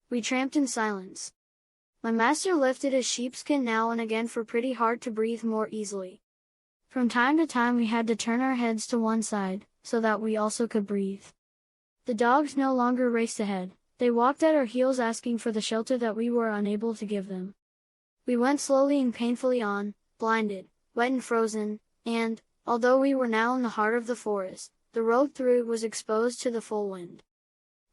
We tramped in silence. My master lifted his sheepskin now and again for pretty hard to breathe more easily. From time to time we had to turn our heads to one side, so that we also could breathe. The dogs no longer raced ahead, they walked at our heels asking for the shelter that we were unable to give them. We went slowly and painfully on, blinded, wet and frozen, and, although we were now in the heart of the forest, the road through it was exposed to the full wind.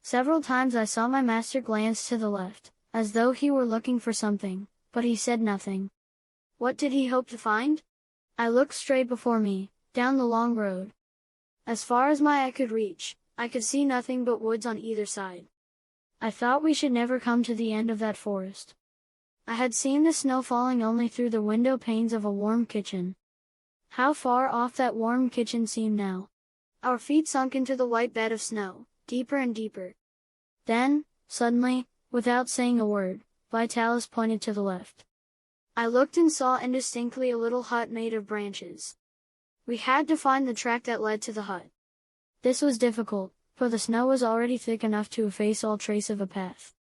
Several times I saw my master glance to the left, as though he were looking for something, but he said nothing. What did he hope to find? I looked straight before me, down the long road. As far as my eye could reach, I could see nothing but woods on either side. I thought we should never come to the end of that forest. I had seen the snow falling only through the window panes of a warm kitchen. How far off that warm kitchen seemed now. Our feet sunk into the white bed of snow, deeper and deeper. Then, suddenly, without saying a word, Vitalis pointed to the left. I looked and saw indistinctly a little hut made of branches. We had to find the track that led to the hut. This was difficult, for the snow was already thick enough to efface all trace of a path.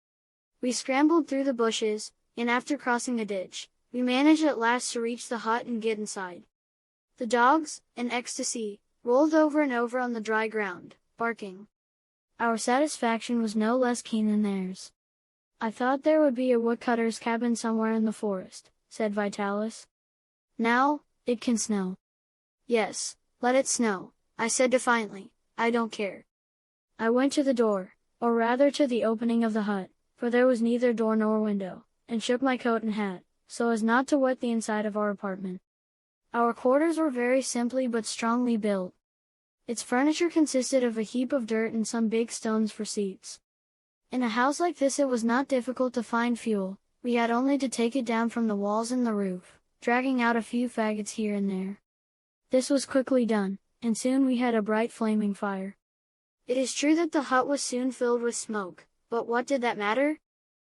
We scrambled through the bushes, and after crossing a ditch, we managed at last to reach the hut and get inside. The dogs, in ecstasy, rolled over and over on the dry ground, barking. Our satisfaction was no less keen than theirs. I thought there would be a woodcutter's cabin somewhere in the forest, said Vitalis. Now, it can snow. Yes, let it snow, I said defiantly, I don't care. I went to the door, or rather to the opening of the hut, for there was neither door nor window, and shook my coat and hat, so as not to wet the inside of our apartment. Our quarters were very simply but strongly built. Its furniture consisted of a heap of dirt and some big stones for seats. In a house like this it was not difficult to find fuel, we had only to take it down from the walls and the roof, dragging out a few faggots here and there. This was quickly done, and soon we had a bright flaming fire. It is true that the hut was soon filled with smoke, but what did that matter?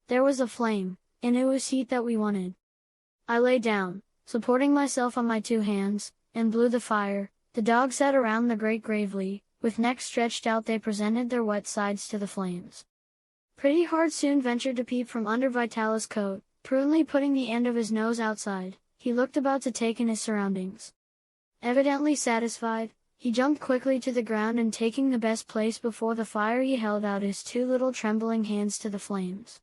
There was a flame, and it was heat that we wanted. I lay down, supporting myself on my two hands, and blew the fire. The dogs sat around the grate gravely, with necks stretched out they presented their wet sides to the flames. Pretty Hard soon ventured to peep from under Vitalis' coat, prudently putting the end of his nose outside. He looked about to take in his surroundings. Evidently satisfied, he jumped quickly to the ground and taking the best place before the fire he held out his two little trembling hands to the flames.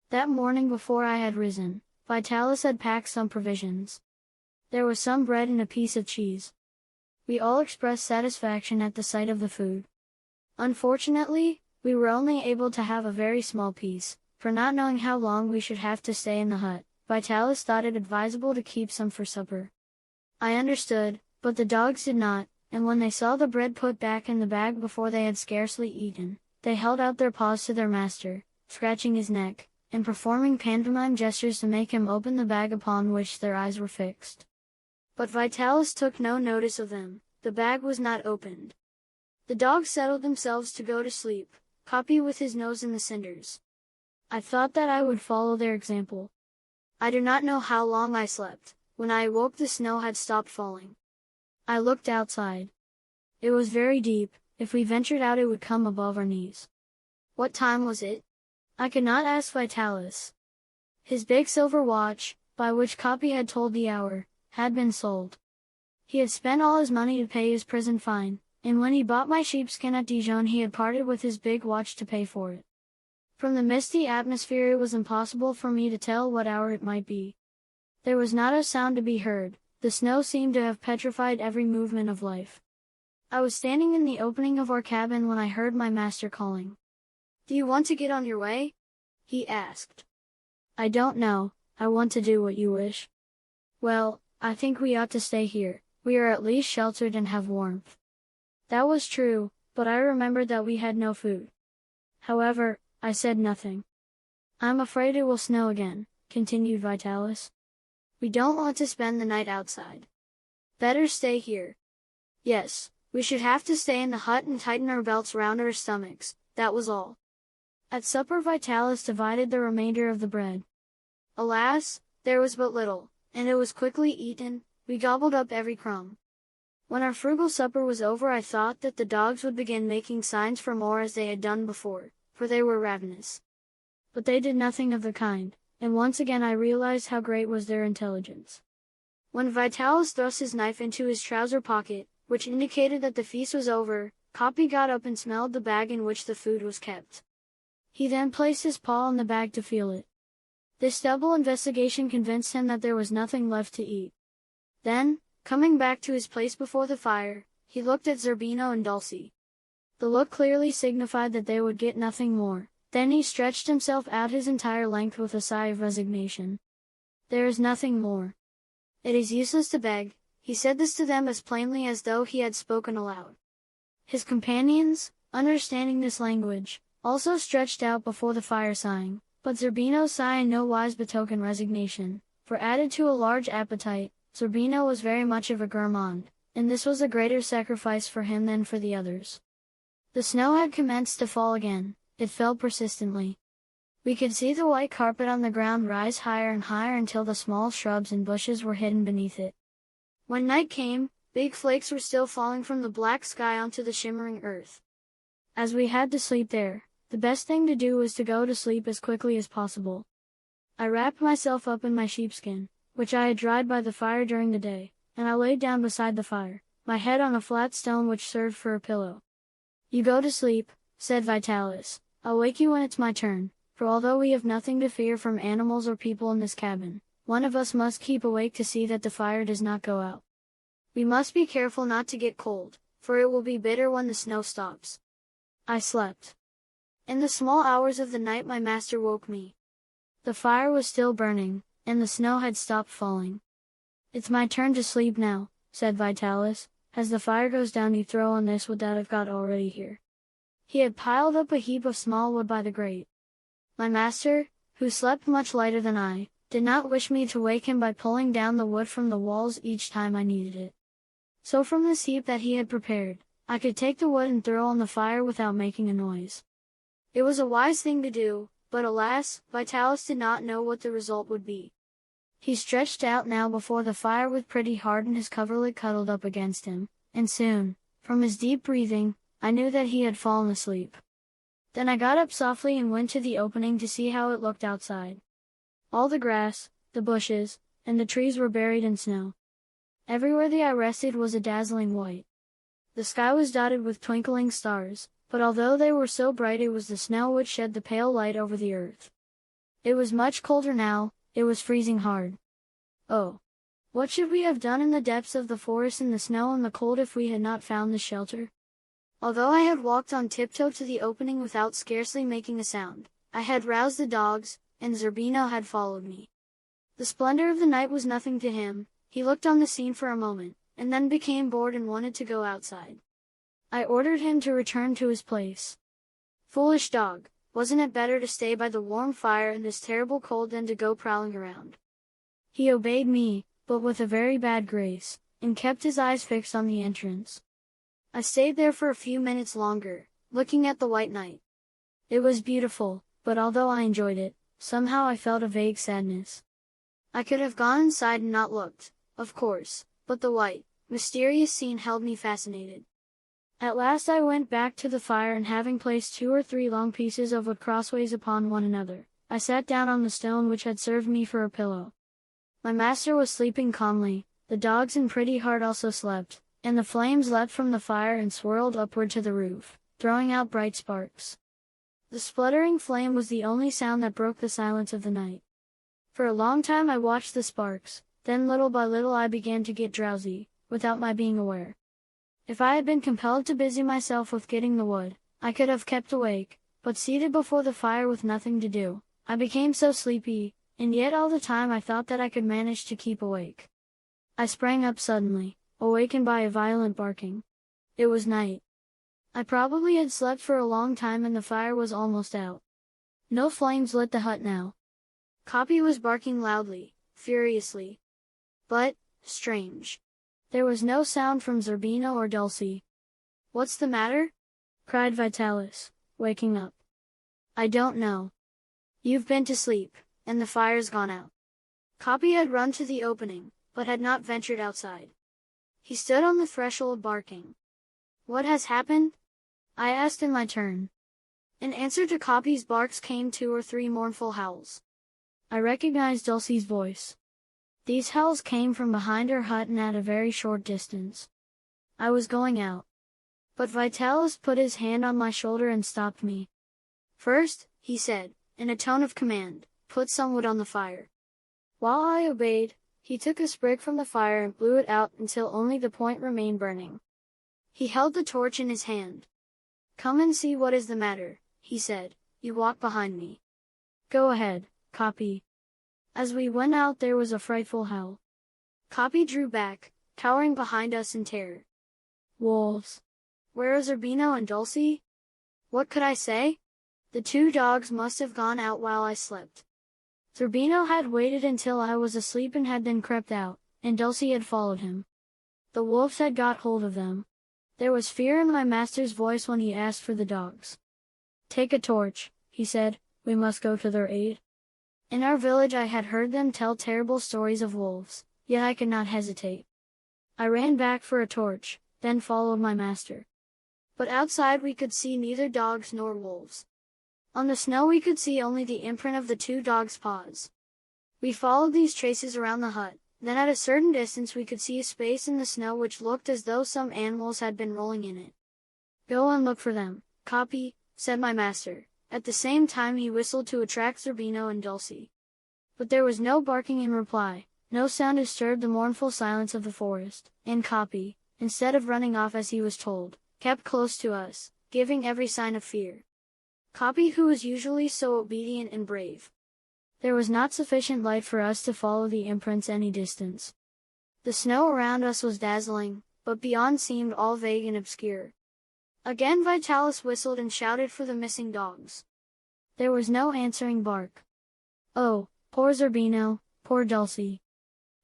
That morning before I had risen, Vitalis had packed some provisions. There was some bread and a piece of cheese. We all expressed satisfaction at the sight of the food. Unfortunately, we were only able to have a very small piece, for not knowing how long we should have to stay in the hut, Vitalis thought it advisable to keep some for supper. I understood, but the dogs did not, and when they saw the bread put back in the bag before they had scarcely eaten, they held out their paws to their master, scratching his neck, and performing pantomime gestures to make him open the bag upon which their eyes were fixed. But Vitalis took no notice of them, the bag was not opened. The dogs settled themselves to go to sleep, Capi with his nose in the cinders. I thought that I would follow their example. I do not know how long I slept. When I awoke the snow had stopped falling. I looked outside. It was very deep, if we ventured out it would come above our knees. What time was it? I could not ask Vitalis. His big silver watch, by which Capi had told the hour, had been sold. He had spent all his money to pay his prison fine, and when he bought my sheepskin at Dijon he had parted with his big watch to pay for it. From the misty atmosphere it was impossible for me to tell what hour it might be. There was not a sound to be heard, the snow seemed to have petrified every movement of life. I was standing in the opening of our cabin when I heard my master calling. "Do you want to get on your way?" he asked. "I don't know, I want to do what you wish." "Well, I think we ought to stay here, we are at least sheltered and have warmth." That was true, but I remembered that we had no food. However, I said nothing. "I'm afraid it will snow again," continued Vitalis. "We don't want to spend the night outside. Better stay here." Yes, we should have to stay in the hut and tighten our belts round our stomachs, that was all. At supper Vitalis divided the remainder of the bread. Alas, there was but little, and it was quickly eaten, we gobbled up every crumb. When our frugal supper was over I thought that the dogs would begin making signs for more as they had done before, for they were ravenous. but they did nothing of the kind, and once again I realized how great was their intelligence. When Vitalis thrust his knife into his trouser pocket, which indicated that the feast was over, Capi got up and smelled the bag in which the food was kept. He then placed his paw on the bag to feel it. This double investigation convinced him that there was nothing left to eat. Then, coming back to his place before the fire, he looked at Zerbino and Dulcie. The look clearly signified that they would get nothing more. Then he stretched himself out his entire length with a sigh of resignation. There is nothing more. It is useless to beg. He said this to them as plainly as though he had spoken aloud. His companions, understanding this language, also stretched out before the fire sighing, but Zerbino's sigh in no wise betokened resignation, for added to a large appetite, Zerbino was very much of a gourmand, and this was a greater sacrifice for him than for the others. The snow had commenced to fall again. It fell persistently. We could see the white carpet on the ground rise higher and higher until the small shrubs and bushes were hidden beneath it. When night came, big flakes were still falling from the black sky onto the shimmering earth. As we had to sleep there, the best thing to do was to go to sleep as quickly as possible. I wrapped myself up in my sheepskin, which I had dried by the fire during the day, and I laid down beside the fire, my head on a flat stone which served for a pillow. "You go to sleep," said Vitalis. "I'll wake you when it's my turn, for although we have nothing to fear from animals or people in this cabin, one of us must keep awake to see that the fire does not go out. We must be careful not to get cold, for it will be bitter when the snow stops." I slept. In the small hours of the night my master woke me. The fire was still burning, and the snow had stopped falling. "It's my turn to sleep now," said Vitalis. "As the fire goes down you throw on this wood that I've got already here." He had piled up a heap of small wood by the grate. My master, who slept much lighter than I, did not wish me to wake him by pulling down the wood from the walls each time I needed it. So from this heap that he had prepared, I could take the wood and throw on the fire without making a noise. It was a wise thing to do, but alas, Vitalis did not know what the result would be. He stretched out now before the fire with Pretty Heart and his coverlet cuddled up against him, and soon, from his deep breathing, I knew that he had fallen asleep. Then I got up softly and went to the opening to see how it looked outside. All the grass, the bushes, and the trees were buried in snow. Everywhere the eye rested was a dazzling white. The sky was dotted with twinkling stars, but although they were so bright it was the snow which shed the pale light over the earth. It was much colder now. It was freezing hard. Oh! What should we have done in the depths of the forest in the snow and the cold if we had not found this shelter? Although I had walked on tiptoe to the opening without scarcely making a sound, I had roused the dogs, and Zerbino had followed me. The splendor of the night was nothing to him. He looked on the scene for a moment, and then became bored and wanted to go outside. I ordered him to return to his place. "Foolish dog, wasn't it better to stay by the warm fire in this terrible cold than to go prowling around?" He obeyed me, but with a very bad grace, and kept his eyes fixed on the entrance. I stayed there for a few minutes longer, looking at the white night. It was beautiful, but although I enjoyed it, somehow I felt a vague sadness. I could have gone inside and not looked, of course, but the white, mysterious scene held me fascinated. At last I went back to the fire and having placed 2 or 3 long pieces of wood crossways upon one another, I sat down on the stone which had served me for a pillow. My master was sleeping calmly, the dogs and Pretty Heart also slept, and the flames leapt from the fire and swirled upward to the roof, throwing out bright sparks. The spluttering flame was the only sound that broke the silence of the night. For a long time I watched the sparks, then little by little I began to get drowsy, without my being aware. If I had been compelled to busy myself with getting the wood, I could have kept awake, but seated before the fire with nothing to do, I became so sleepy, and yet all the time I thought that I could manage to keep awake. I sprang up suddenly, awakened by a violent barking. It was night. I probably had slept for a long time and the fire was almost out. No flames lit the hut now. Capi was barking loudly, furiously. But, strange. There was no sound from Zerbino or Dulcie. "What's the matter?" cried Vitalis, waking up. "I don't know. You've been to sleep, and the fire's gone out." Capi had run to the opening, but had not ventured outside. He stood on the threshold barking. "What has happened?" I asked in my turn. In answer to Capi's barks came 2 or 3 mournful howls. I recognized Dulcie's voice. These howls came from behind her hut and at a very short distance. I was going out. But Vitalis put his hand on my shoulder and stopped me. First, he said, in a tone of command, put some wood on the fire. While I obeyed, he took a sprig from the fire and blew it out until only the point remained burning. He held the torch in his hand. Come and see what is the matter, he said. You walk behind me. Go ahead, Capi. As we went out there was a frightful howl. Capi drew back, cowering behind us in terror. Wolves. Where are Zerbino and Dulcie? What could I say? The 2 dogs must have gone out while I slept. Zerbino had waited until I was asleep and had then crept out, and Dulcie had followed him. The wolves had got hold of them. There was fear in my master's voice when he asked for the dogs. Take a torch, he said, we must go to their aid. In our village I had heard them tell terrible stories of wolves, yet I could not hesitate. I ran back for a torch, then followed my master. But outside we could see neither dogs nor wolves. On the snow we could see only the imprint of the 2 dogs' paws. We followed these traces around the hut, then at a certain distance we could see a space in the snow which looked as though some animals had been rolling in it. Go and look for them, Capi, said my master. At the same time he whistled to attract Zerbino and Dulcie. But there was no barking in reply, no sound disturbed the mournful silence of the forest, and Capi, instead of running off as he was told, kept close to us, giving every sign of fear. Capi, who was usually so obedient and brave. There was not sufficient light for us to follow the imprints any distance. The snow around us was dazzling, but beyond seemed all vague and obscure. Again Vitalis whistled and shouted for the missing dogs. There was no answering bark. Oh, poor Zerbino, poor Dulcie.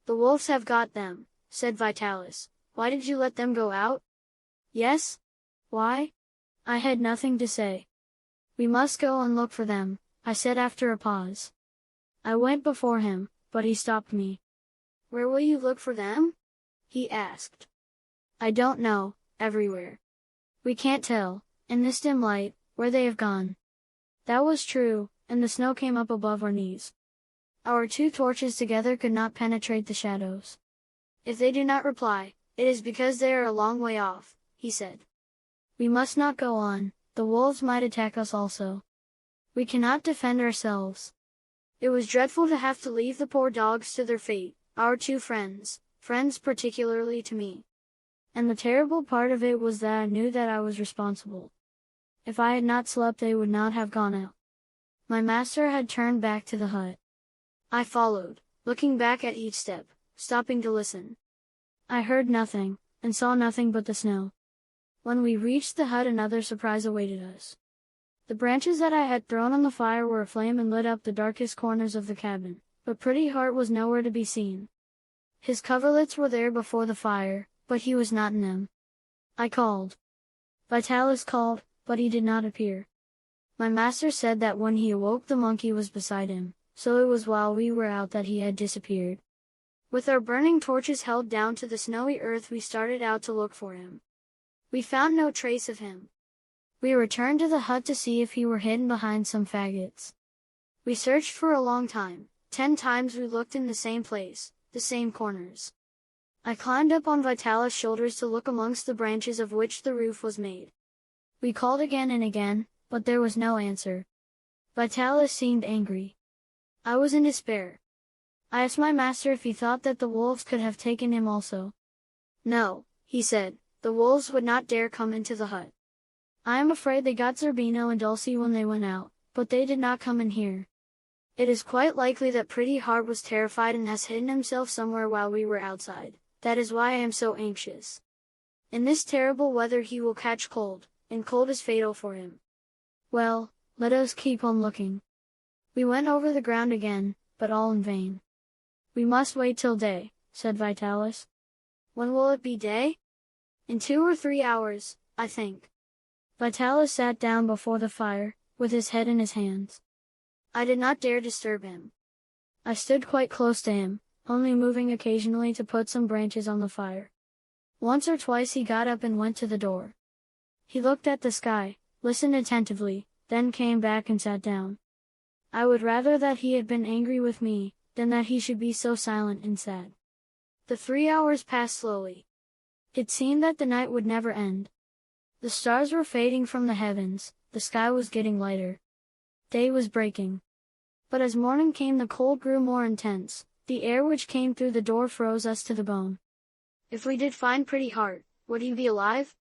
The wolves have got them, said Vitalis. Why did you let them go out? Yes? Why? I had nothing to say. We must go and look for them, I said after a pause. I went before him, but he stopped me. Where will you look for them? He asked. I don't know, everywhere. We can't tell, in this dim light, where they have gone. That was true, and the snow came up above our knees. Our 2 torches together could not penetrate the shadows. If they do not reply, it is because they are a long way off, he said. We must not go on, the wolves might attack us also. We cannot defend ourselves. It was dreadful to have to leave the poor dogs to their fate, our 2 friends particularly to me. And the terrible part of it was that I knew that I was responsible. If I had not slept they would not have gone out. My master had turned back to the hut. I followed, looking back at each step, stopping to listen. I heard nothing, and saw nothing but the snow. When we reached the hut another surprise awaited us. The branches that I had thrown on the fire were aflame and lit up the darkest corners of the cabin, but Pretty Heart was nowhere to be seen. His coverlets were there before the fire, but he was not in them. I called. Vitalis called, but he did not appear. My master said that when he awoke the monkey was beside him, so it was while we were out that he had disappeared. With our burning torches held down to the snowy earth we started out to look for him. We found no trace of him. We returned to the hut to see if he were hidden behind some faggots. We searched for a long time. 10 times we looked in the same place, the same corners. I climbed up on Vitalis' shoulders to look amongst the branches of which the roof was made. We called again and again, but there was no answer. Vitalis seemed angry. I was in despair. I asked my master if he thought that the wolves could have taken him also. No, he said, the wolves would not dare come into the hut. I am afraid they got Zerbino and Dulcie when they went out, but they did not come in here. It is quite likely that Pretty Heart was terrified and has hidden himself somewhere while we were outside. That is why I am so anxious. In this terrible weather he will catch cold, and cold is fatal for him. Well, let us keep on looking. We went over the ground again, but all in vain. We must wait till day, said Vitalis. When will it be day? In 2 or 3 hours, I think. Vitalis sat down before the fire, with his head in his hands. I did not dare disturb him. I stood quite close to him, only moving occasionally to put some branches on the fire. Once or twice he got up and went to the door. He looked at the sky, listened attentively, then came back and sat down. I would rather that he had been angry with me, than that he should be so silent and sad. The 3 hours passed slowly. It seemed that the night would never end. The stars were fading from the heavens, the sky was getting lighter. Day was breaking. But as morning came, the cold grew more intense. The air which came through the door froze us to the bone. If we did find Pretty Heart, would he be alive?